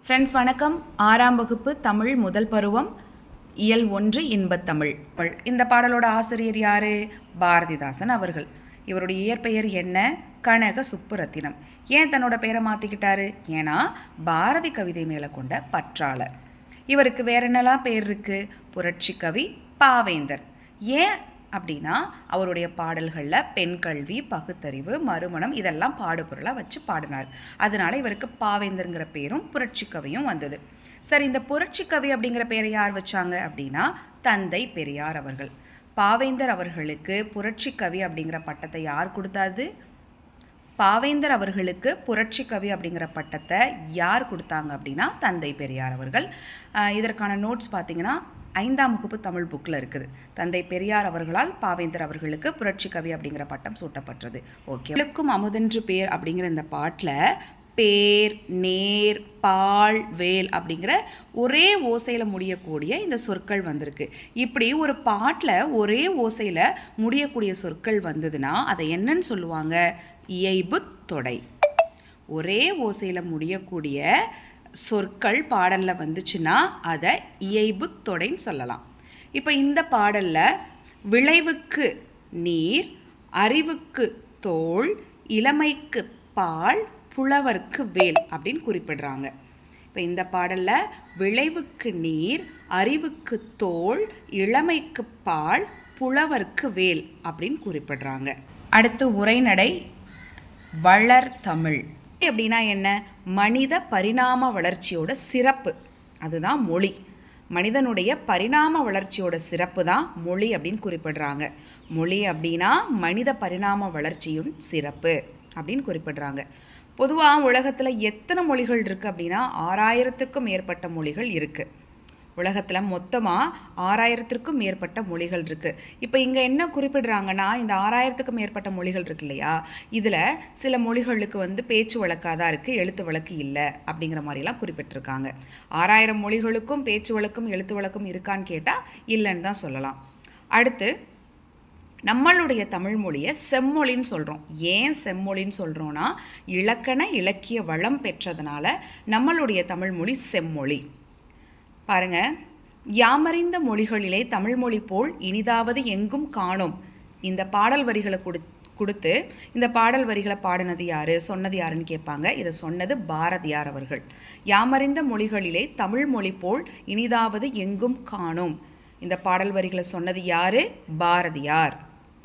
Friends வணக்கம். 6ஆம் வகுப்பு தமிழ் முதல் பருவம் இயல் 1 இன்பத்தமிழ். இந்த பாடலோட ஆசிரியர் யாரு? பாரதிதாசன் அவர்கள். இவருடைய இயற்பெயர் என்ன? கனக சுப்புரத்தினம். ஏன் தன்னோட பெயரை மாற்றிக்கிட்டாரு? ஏன்னா பாரதி கவிதை மேலே கொண்ட பற்றாளர். இவருக்கு வேற என்னெல்லாம் பேர் இருக்கு? புரட்சி கவி, பாவேந்தர். ஏன் அப்படின்னா அவருடைய பாடல்களில் பெண் கல்வி, பகுத்தறிவு, மறுமணம் இதெல்லாம் பாடுபொருளாக வச்சு பாடினார். அதனால இவருக்கு பாவேந்தருங்கிற பேரும் புரட்சி கவியும் வந்தது. சரி, இந்த புரட்சி கவி அப்படிங்கிற பேரை யார் வச்சாங்க அப்படின்னா தந்தை பெரியார் அவர்கள். பாவேந்தர் அவர்களுக்கு புரட்சி கவி அப்படிங்கிற பட்டத்தை யார் கொடுத்தாது? பாவேந்தர் அவர்களுக்கு புரட்சி கவி அப்படிங்கிற பட்டத்தை யார் கொடுத்தாங்க அப்படின்னா தந்தை பெரியார் அவர்கள். இதற்கான நோட்ஸ் பார்த்தீங்கன்னா 5ஆம் வகுப்பு தமிழ் புக்கில் இருக்குது. தந்தை பெரியார் அவர்களால் பாவேந்தர் அவர்களுக்கு புரட்சி கவி அப்படிங்கிற பட்டம் சூட்டப்பட்டது. ஓகே. விளக்கும் அமுதென்று பேர் அப்படிங்கிற இந்த பாட்டில் பேர், நேர், பால், வேல் அப்படிங்கிற ஒரே ஓசையில் முடியக்கூடிய இந்த சொற்கள் வந்திருக்கு. இப்படி ஒரு பாட்டில் ஒரே ஓசையில் முடியக்கூடிய சொற்கள் வந்ததுன்னா அதை என்னன்னு சொல்லுவாங்க? இயைபு தொடை. ஒரே ஓசையில் முடியக்கூடிய சொற்கள் பாடலில் வந்துச்சுன்னா அதை இயைபு தொடைன்னு சொல்லலாம். இப்போ இந்த பாடலில் விளைவுக்கு நீர், அறிவுக்கு தோள், இளமைக்கு பால், புலவர்க்கு வேல் அப்படின்னு குறிப்பிடுறாங்க. இப்போ இந்த பாடலில் விளைவுக்கு நீர், அறிவுக்கு தோள், இளமைக்கு பால், புலவர்க்கு வேல் அப்படின்னு குறிப்பிடுறாங்க. அடுத்து உரைநடை. வளர் தமிழ் அப்படின்னா என்ன? மனித பரிணாம வளர்ச்சியோட சிறப்பு, அதுதான் மொழி. மனிதனுடைய பரிணாம வளர்ச்சியோட சிறப்பு தான் மொழி அப்படின்னு குறிப்பிடுறாங்க. மொழி அப்படின்னா மனித பரிணாம வளர்ச்சியும் சிறப்பு அப்படின்னு குறிப்பிடுறாங்க. பொதுவாக உலகத்தில் எத்தனை மொழிகள் இருக்குது அப்படின்னா 6000க்கும் மேற்பட்ட மொழிகள் இருக்குது. உலகத்தில் மொத்தமாக 6000க்கும் மேற்பட்ட மொழிகள் இருக்குது. இப்போ இங்கே என்ன குறிப்பிடுறாங்கன்னா இந்த 6000க்கும் மேற்பட்ட மொழிகள் இருக்கு இல்லையா, இதில் சில மொழிகளுக்கு பேச்சு வழக்காக தான் இருக்குது, எழுத்து வழக்கு இல்லை அப்படிங்கிற மாதிரிலாம் குறிப்பிட்டிருக்காங்க. 6000 மொழிகளுக்கும் பேச்சு வழக்கும் எழுத்து வழக்கும் இருக்கான்னு கேட்டால் இல்லைன்னு தான் சொல்லலாம். அடுத்து நம்மளுடைய தமிழ் மொழியை செம்மொழின்னு சொல்கிறோம். ஏன் செம்மொழின்னு சொல்கிறோன்னா இலக்கண இலக்கிய வளம் பெற்றதுனால நம்மளுடைய தமிழ் மொழி செம்மொழி. பாருங்க, யாமறிந்த மொழிகளிலே தமிழ் மொழி போல் இனிதாவது எங்கும் காணோம். இந்த பாடல் வரிகளை கொடுத்து இந்த பாடல் வரிகளை பாடினது யாரு, சொன்னது யாருன்னு கேட்பாங்க. இதை சொன்னது பாரதியார் அவர்கள். யாமறிந்த மொழிகளிலே தமிழ் மொழி போல் இனிதாவது எங்கும் காணோம். இந்த பாடல் வரிகளை சொன்னது யாரு? பாரதியார்.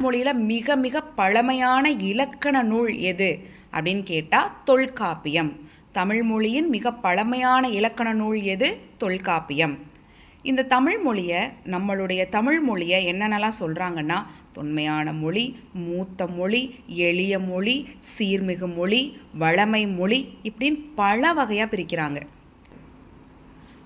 மொழியில் மிக மிக பழமையான இலக்கண நூல் எது அப்படின்னு கேட்டால் தொல்காப்பியம். தமிழ் மொழியின் மிக பழமையான இலக்கண நூல் எது? தொல்காப்பியம். இந்த தமிழ் மொழியை, நம்மளுடைய தமிழ் மொழியை என்னென்னலாம் சொல்கிறாங்கன்னா தொன்மையான மொழி, மூத்த மொழி, எளிய மொழி, சீர்மிகு மொழி, வளமை மொழி இப்படின்னு பல வகையாக பிரிக்கிறாங்க.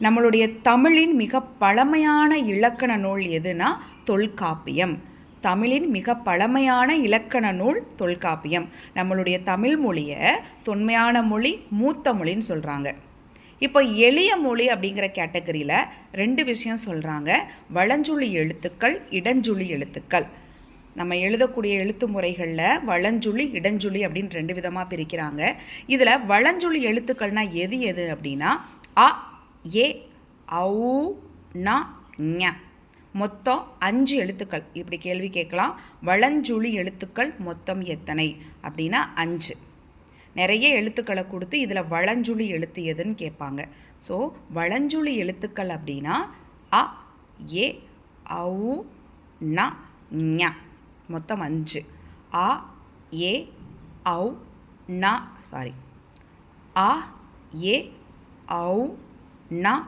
நம்மளுடைய தமிழின் மிக பழமையான இலக்கண நூல் எதுனா தொல்காப்பியம். தமிழின் மிக பழமையான இலக்கண நூல் தொல்காப்பியம். நம்மளுடைய தமிழ் மொழியை தொன்மையான மொழி, மூத்த மொழின்னு சொல்கிறாங்க. இப்போ எளிய மொழி அப்படிங்கிற கேட்டகரியில் 2 விஷயம் சொல்கிறாங்க. வளஞ்சுழி எழுத்துக்கள், இடஞ்சுழி எழுத்துக்கள். நம்ம எழுதக்கூடிய எழுத்து முறைகளில் வளஞ்சுழி, இடஞ்சுழி அப்படின்னு 2 விதமாக பிரிக்கிறாங்க. இதில் வளஞ்சுழி எழுத்துக்கள்னால் எது எது அப்படின்னா அ, ஏ, ஔ, ந, ஞ. மொத்தம் 5 எழுத்துக்கள். இப்படி கேள்வி கேட்கலாம். வளஞ்சுழி எழுத்துக்கள் மொத்தம் எத்தனை அப்படின்னா 5. நிறைய எழுத்துக்களை கொடுத்து இதில் வளஞ்சுழி எழுத்து எதுன்னு கேட்பாங்க. ஸோ வளஞ்சுழி எழுத்துக்கள் அப்படின்னா அ, ஏ, ஔ, ந, ஞ. மொத்தம் 5. அ, ஏ, ஔ, ந அ, ஏ, ஔ, ந,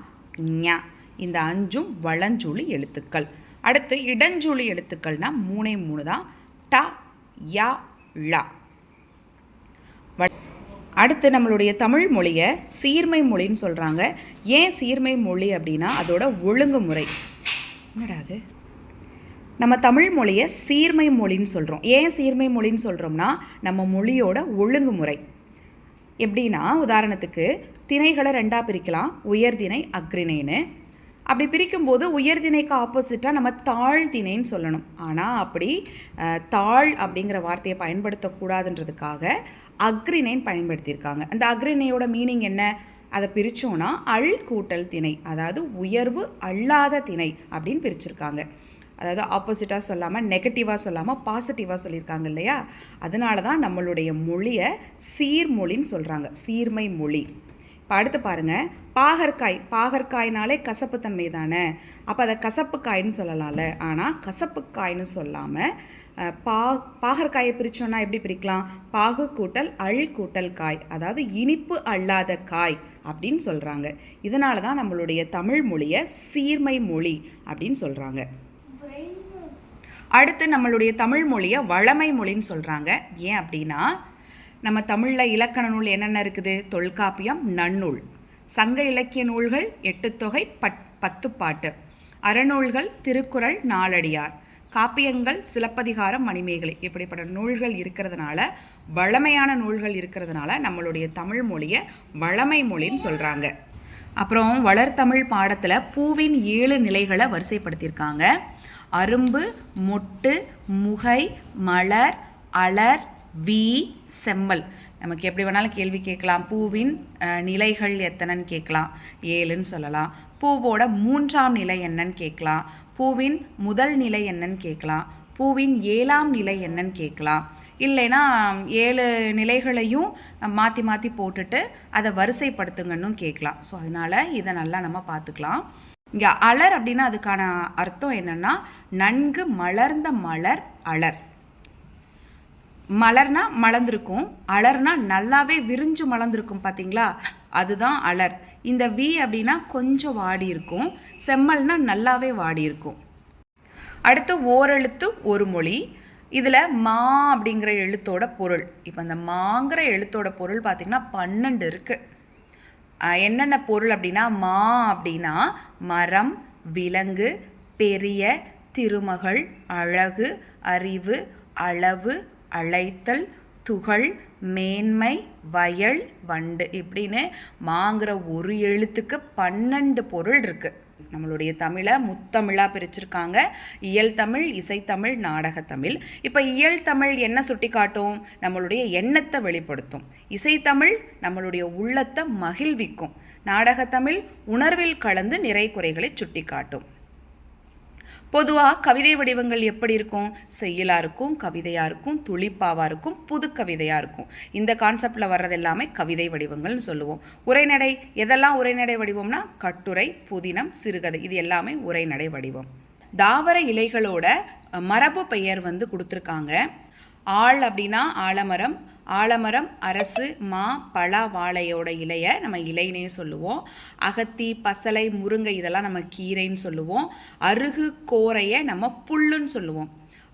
ஞ. இந்த 5ம் வளஞ்சுழி எழுத்துக்கள். அடுத்து இடஞ்சுழி எழுத்துக்கள்னா 3 தான். ட, ய, ள. அடுத்து நம்மளுடைய தமிழ் மொழியை சீர்மை மொழின்னு சொல்கிறாங்க. ஏன் சீர்மை மொழி அப்படின்னா அதோட ஒழுங்குமுறை. என்னடா அது? நம்ம தமிழ் மொழியை சீர்மை மொழின்னு சொல்கிறோம். ஏன் சீர்மை மொழின்னு சொல்கிறோம்னா நம்ம மொழியோட ஒழுங்குமுறை. எப்படின்னா உதாரணத்துக்கு திணைகளை 2ஆக பிரிக்கலாம். உயர்திணை, அக்ரிணைன்னு. அப்படி பிரிக்கும்போது உயர்திணைக்கு ஆப்போசிட்டாக நம்ம தாழ்திணைன்னு சொல்லணும். ஆனால் அப்படி தாழ் அப்படிங்கிற வார்த்தையை பயன்படுத்தக்கூடாதுன்றதுக்காக அக்ரிணைன்னு பயன்படுத்தியிருக்காங்க. அந்த அக்ரிணையோட மீனிங் என்ன? அதை பிரித்தோன்னா அள் கூட்டல் திணை, அதாவது உயர்வு அல்லாத திணை அப்படின்னு பிரிச்சிருக்காங்க. அதாவது ஆப்போசிட்டாக சொல்லாமல் நெகட்டிவாக சொல்லாமல் பாசிட்டிவாக சொல்லியிருக்காங்க இல்லையா. அதனால தான் நம்மளுடைய மொழியை சீர்மொழின்னு சொல்கிறாங்க, சீர்மை மொழி. இப்போ அடுத்து பாருங்கள், பாகற்காய்னாலே கசப்புத்தன்மை தானே, அப்போ அதை கசப்பு காய்ன்னு சொல்லலாம்ல. ஆனால் கசப்பு காய்ன்னு சொல்லாமல் பாகற்காயை பிரித்தோன்னா எப்படி பிரிக்கலாம்? பாகு கூட்டல் அள் கூட்டல் காய், அதாவது இனிப்பு அல்லாத காய் அப்படின்னு சொல்கிறாங்க. இதனால தான் நம்மளுடைய தமிழ் மொழியை சீர்மை மொழி அப்படின்னு சொல்கிறாங்க. அடுத்து நம்மளுடைய தமிழ் மொழியை வளமை மொழின்னு சொல்கிறாங்க. ஏன் அப்படின்னா நம்ம தமிழில் இலக்கண நூல் என்னென்ன இருக்குது? தொல்காப்பியம், நன்னூல், சங்க இலக்கிய நூல்கள் 8 தொகை 10 பாட்டு, அறநூல்கள் திருக்குறள், நாலடியார், காப்பியங்கள் சிலப்பதிகாரம், மணிமேகலை, இப்படிப்பட்ட நூல்கள் இருக்கிறதுனால, வளமையான நூல்கள் இருக்கிறதுனால நம்மளுடைய தமிழ் மொழியை வளமை மொழின்னு சொல்கிறாங்க. அப்புறம் வளர்தமிழ் பாடத்தில் பூவின் 7 நிலைகளை வரிசைப்படுத்தியிருக்காங்க. அரும்பு, மொட்டு, முகை, மலர், அலர், வி, செம்மல். நமக்கு எப்படி வேணாலும் கேள்வி கேட்கலாம். பூவின் நிலைகள் எத்தனைன்னு கேட்கலாம், 7ன்னு சொல்லலாம். பூவோட 3ஆம் நிலை என்னன்னு கேட்கலாம், பூவின் முதல் நிலை என்னன்னு கேட்கலாம், பூவின் 7ஆம் நிலை என்னன்னு கேட்கலாம். இல்லைன்னா 7 நிலைகளையும் மாற்றி மாற்றி போட்டுட்டு அதை வரிசைப்படுத்துங்கன்னு கேட்கலாம். ஸோ அதனால் இதை நல்லா நம்ம பார்த்துக்கலாம். இங்கே அலர் அப்படின்னா அதுக்கான அர்த்தம் என்னென்னா நன்கு மலர்ந்த மலர் அலர். மலர்னா மலர்ந்திருக்கும், அலர்னா நல்லாவே விரிஞ்சு மலர்ந்திருக்கும் பார்த்தீங்களா, அதுதான் அலர். இந்த வி அப்படின்னா கொஞ்சம் வாடி இருக்கும், செம்மல்னா நல்லாவே வாடி இருக்கும். அடுத்து ஓரெழுத்து ஒரு மொழி. இதில் மா அப்படிங்கிற எழுத்தோட பொருள், இப்போ இந்த மாங்கிற எழுத்தோட பொருள் பார்த்திங்கன்னா 12 இருக்குது. என்னென்ன பொருள் அப்படின்னா, மா அப்படின்னா மரம், விலங்கு, பெரிய, திருமகள், அழகு, அறிவு, அளவு, அழைத்தல், துகள், மேன்மை, வயல், வண்டு, இப்படின்னு மாங்கிற ஒரு எழுத்துக்கு 12 பொருள் இருக்குது. நம்மளுடைய தமிழை முத்தமிழாக பிரிச்சிருக்காங்க. இயல் தமிழ், இசைத்தமிழ், நாடகத்தமிழ். இப்போ இயல் தமிழ் என்ன சுட்டி காட்டும்? நம்மளுடைய எண்ணத்தை வெளிப்படுத்தும். இசைத்தமிழ் நம்மளுடைய உள்ளத்தை மகிழ்விக்கும். நாடகத்தமிழ் உணர்வில் கலந்து நிறை குறைகளை சுட்டி காட்டும். பொதுவாக கவிதை வடிவங்கள் எப்படி இருக்கும்? செய்யுளாக இருக்கும், கவிதையாக இருக்கும், துளிப்பாவாக இருக்கும், புது கவிதையாக இருக்கும். இந்த கான்செப்டில் வர்றது எல்லாமே கவிதை வடிவங்கள்னு சொல்லுவோம். உரைநடை எதெல்லாம் உரைநடை வடிவம்னா கட்டுரை, புதினம், சிறுகதை, இது எல்லாமே உரைநடை வடிவம். தாவர இலைகளோட மரபு பெயர் கொடுத்துருக்காங்க. ஆள் அப்படின்னா ஆலமரம், ஆலமரம், அரசு, மா, பலா, வாழையோட இலையை நம்ம இலைனே சொல்லுவோம். அகத்தி, பசலை, முருங்கை இதெல்லாம் நம்ம கீரைன்னு சொல்லுவோம். அருகு, கோரையை நம்ம புல்லுன்னு சொல்லுவோம்.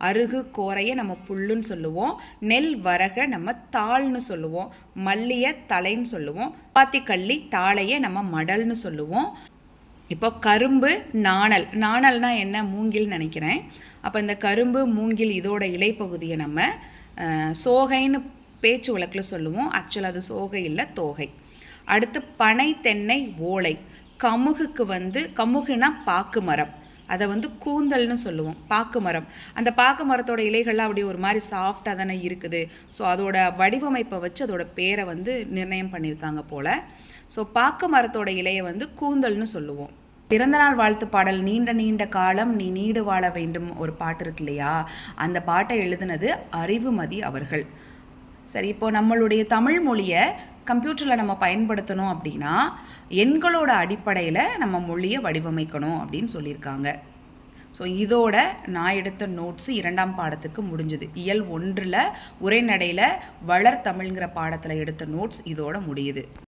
அருகு, கோரையை நம்ம புல்லுன்னு சொல்லுவோம். நெல் வரகை நம்ம தாள்னு சொல்லுவோம். மல்லியை தலைன்னு சொல்லுவோம். பாத்திக்கள்ளி, தாளையை நம்ம மடல்னு சொல்லுவோம். இப்போ கரும்பு, நாணல், நாணல்னா என்ன? மூங்கில் நினைக்கிறேன். அப்போ இந்த கரும்பு, மூங்கில் இதோட இலைப்பகுதியை நம்ம சோகைன்னு பேச்சு வழக்கில் சொல்லுவோம். ஆக்சுவலாக அது சோகை இல்லை, தோகை. அடுத்து பனை, தென்னை, ஓலை. கமுகுக்கு கமுகுனா பாக்கு மரம், அதை கூந்தல்னு சொல்லுவோம். பாக்கு மரம், அந்த பாக்கு மரத்தோட இலைகள்லாம் அப்படியே ஒரு மாதிரி சாஃப்டாக தானே இருக்குது. ஸோ அதோட வடிவமைப்பை வச்சு அதோட பேரை நிர்ணயம் பண்ணியிருக்காங்க போல். ஸோ பாக்கு மரத்தோட இலையை கூந்தல்னு சொல்லுவோம். பிறந்தநாள் வாழ்த்து பாடல் நீண்ட நீண்ட காலம் நீ நீடு வாழ வேண்டும் ஒரு பாட்டு இருக்கு இல்லையா, அந்த பாட்டை எழுதுனது அறிவுமதி அவர்கள். சரி, இப்போது நம்மளுடைய தமிழ் மொழியை கம்ப்யூட்டரில் நம்ம பயன்படுத்தணும் அப்படின்னா எண்களோட அடிப்படையில் நம்ம மொழியை வடிவமைக்கணும் அப்படின்னு சொல்லியிருக்காங்க. ஸோ இதோட நான் எடுத்த நோட்ஸு 2ஆம் பாடத்துக்கு முடிஞ்சுது. இயல் 1ல் உரைநடையில் வளர் தமிழ்ங்கிற பாடத்தில் எடுத்த நோட்ஸ் இதோட முடியுது.